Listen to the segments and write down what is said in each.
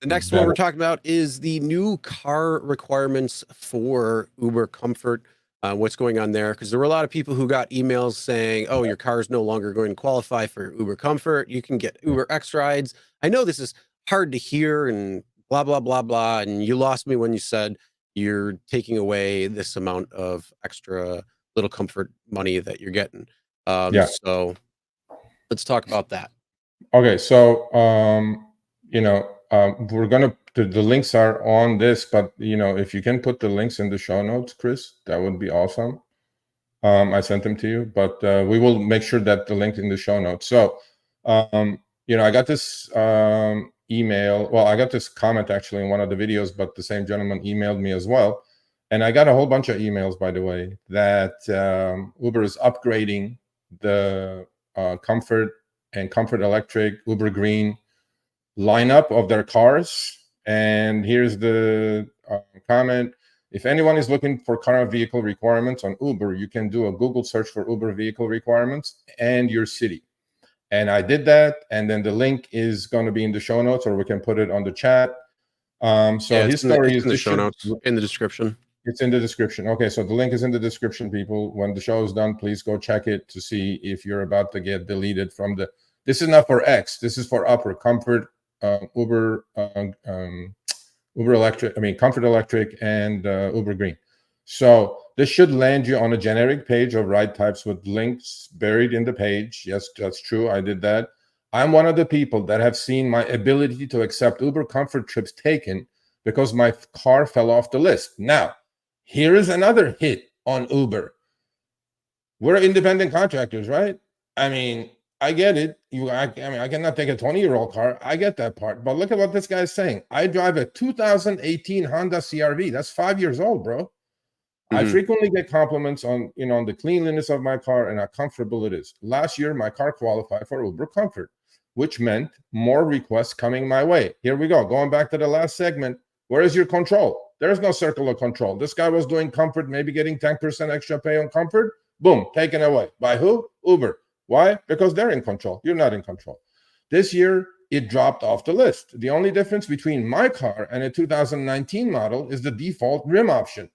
The next one we're talking about is the new car requirements for Uber Comfort. What's going on there? Because there were a lot of people who got emails saying, "Oh, your car is no longer going to qualify for Uber Comfort. You can get Uber X rides." I know this is hard to hear and blah blah blah blah. And you lost me when you said you're taking away this amount of extra little comfort money that you're getting. Yeah. So let's talk about that. Okay, so we're gonna the links are on this, but if you can put the links in the show notes, Chris, that would be awesome. I sent them to you, but we will make sure that the link in the show notes. So I got this email. Well, I got this comment actually in one of the videos, but the same gentleman emailed me as well. And I got a whole bunch of emails, by the way, that Uber is upgrading the Comfort and Comfort Electric, Uber Green lineup of their cars. And here's the comment. If anyone is looking for car and vehicle requirements on Uber, you can do a Google search for Uber vehicle requirements and your city. And I did that. And then the link is going to be in the show notes, or we can put it on the chat. His story is in the show notes, in the description. It's in the description. Okay, so the link is in the description, people. When the show is done, please go check it to see if you're about to get deleted from the. This is not for X. This is for Upper Comfort, Uber, Uber Electric. I mean, Comfort Electric and Uber Green. So this should land you on a generic page of ride types with links buried in the page. Yes, that's true. I did that. I'm one of the people that have seen my ability to accept Uber Comfort trips taken because my car fell off the list. Now, here is another hit on Uber. We're independent contractors, right? I mean, I get it. I cannot take a 20-year-old car. I get that part. But look at what this guy is saying. I drive a 2018 Honda CR-V. That's 5 years old, bro. Mm-hmm. I frequently get compliments on, on the cleanliness of my car and how comfortable it is. Last year, my car qualified for Uber Comfort, which meant more requests coming my way. Here we go. Going back to the last segment. Where is your control? There's no circle of control. This guy was doing Comfort, maybe getting 10% extra pay on Comfort. Boom, taken away. By who? Uber. Why? Because they're in control. You're not in control. This year, it dropped off the list. The only difference between my car and a 2019 model is the default rim option.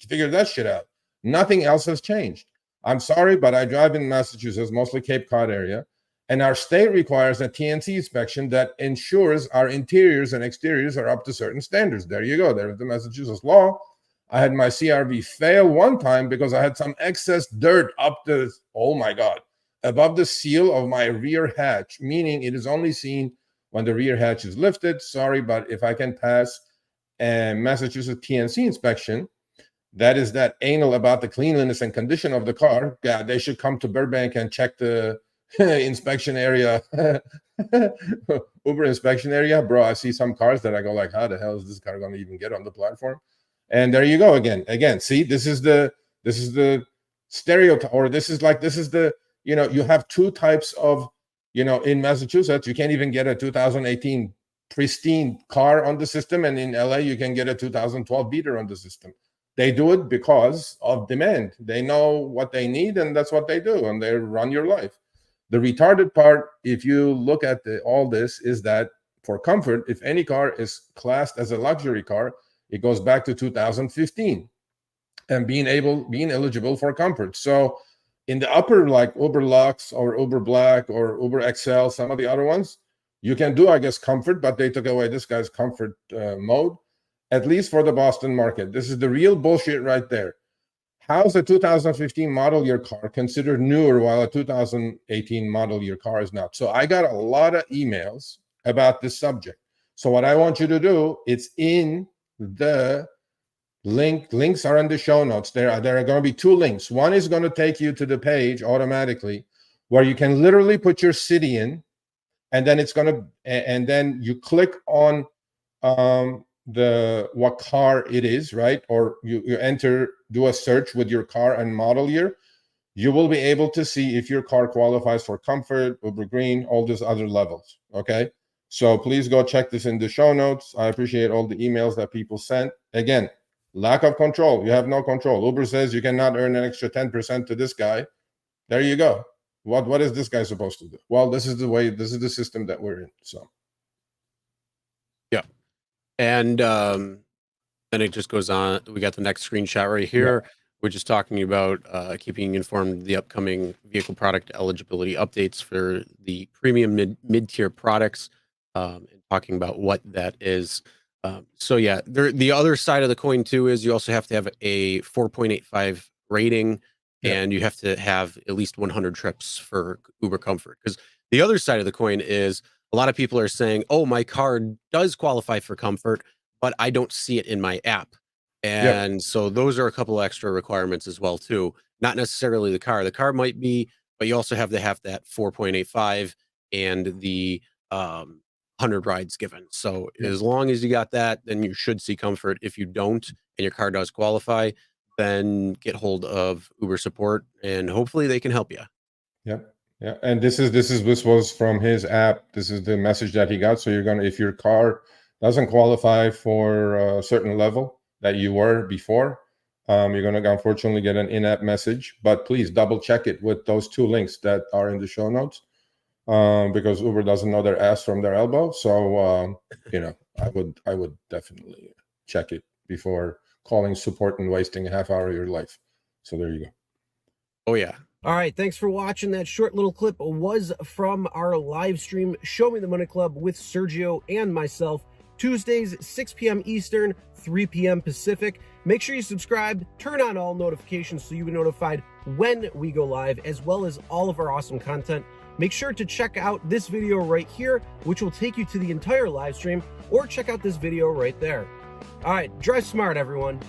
Figure that shit out. Nothing else has changed. I'm sorry, but I drive in Massachusetts, mostly Cape Cod area. And our state requires a TNC inspection that ensures our interiors and exteriors are up to certain standards. There you go. There's the Massachusetts law. I had my CR-V fail one time because I had some excess dirt up the, oh my God, above the seal of my rear hatch, meaning it is only seen when the rear hatch is lifted. Sorry, but if I can pass a Massachusetts TNC inspection, that is that anal about the cleanliness and condition of the car, yeah, they should come to Burbank and check the inspection area. Uber inspection area, bro. I see some cars that I go like, how the hell is this car going to even get on the platform? And there you go again. See, this is the stereotype, or this is the, you have two types of, in Massachusetts, you can't even get a 2018 pristine car on the system, and in LA you can get a 2012 beater on the system. They do it because of demand. They know what they need, and that's what they do, and they run your life. The retarded part, if you look at all this, is that for Comfort, if any car is classed as a luxury car, it goes back to 2015 and being eligible for Comfort. So in the upper, like Uber Lux or Uber Black or Uber XL, some of the other ones, you can do, I guess, Comfort, but they took away this guy's Comfort mode, at least for the Boston market. This is the real bullshit right there. How's a 2015 model year car considered newer while a 2018 model year car is not? So I got a lot of emails about this subject. So what I want you to do, it's in the links are in the show notes. There are going to be two links. One is going to take you to the page automatically where you can literally put your city in, and then it's going to, and then you click on what car it is, right? Or you do a search with your car and model year. You will be able to see if your car qualifies for Comfort, Uber Green, all these other levels. Okay, so please go check this in the show notes. I appreciate all the emails that people sent. Again, lack of control. You have no control. Uber says you cannot earn an extra 10% to this guy. There you go. What is this guy supposed to do? Well, this is the system that we're in. So yeah, And then it just goes on. We got the next screenshot right Yeah. here. We're just talking about keeping you informed of the upcoming vehicle product eligibility updates for the premium mid-tier products, and talking about what that is. So yeah, the other side of the coin too is you also have to have a 4.85 rating, Yeah. and you have to have at least 100 trips for Uber Comfort. Because the other side of the coin is a lot of people are saying, "Oh, my car does qualify for comfort, but I don't see it in my app." Yep. And so those are a couple extra requirements as well too. Not necessarily the car. The car might be, but you also have to have that 4.85 and the 100 rides given. So Yep. as long as you got that, then you should see comfort. If you don't and your car does qualify, then get hold of Uber support and hopefully they can help you. Yep. Yeah. And this was from his app. This is the message that he got. So you're gonna, if your car doesn't qualify for a certain level that you were before, you're gonna unfortunately get an in-app message. But please double check it with those two links that are in the show notes, because Uber doesn't know their ass from their elbow. So I would definitely check it before calling support and wasting a half hour of your life. So there you go. Oh yeah. All right, thanks for watching. That short little clip was from our live stream, Show Me the Money Club with Sergio and myself, Tuesdays, 6 p.m. Eastern, 3 p.m. Pacific. Make sure you subscribe, turn on all notifications so you get notified when we go live, as well as all of our awesome content. Make sure to check out this video right here, which will take you to the entire live stream, or check out this video right there. All right, drive smart, everyone.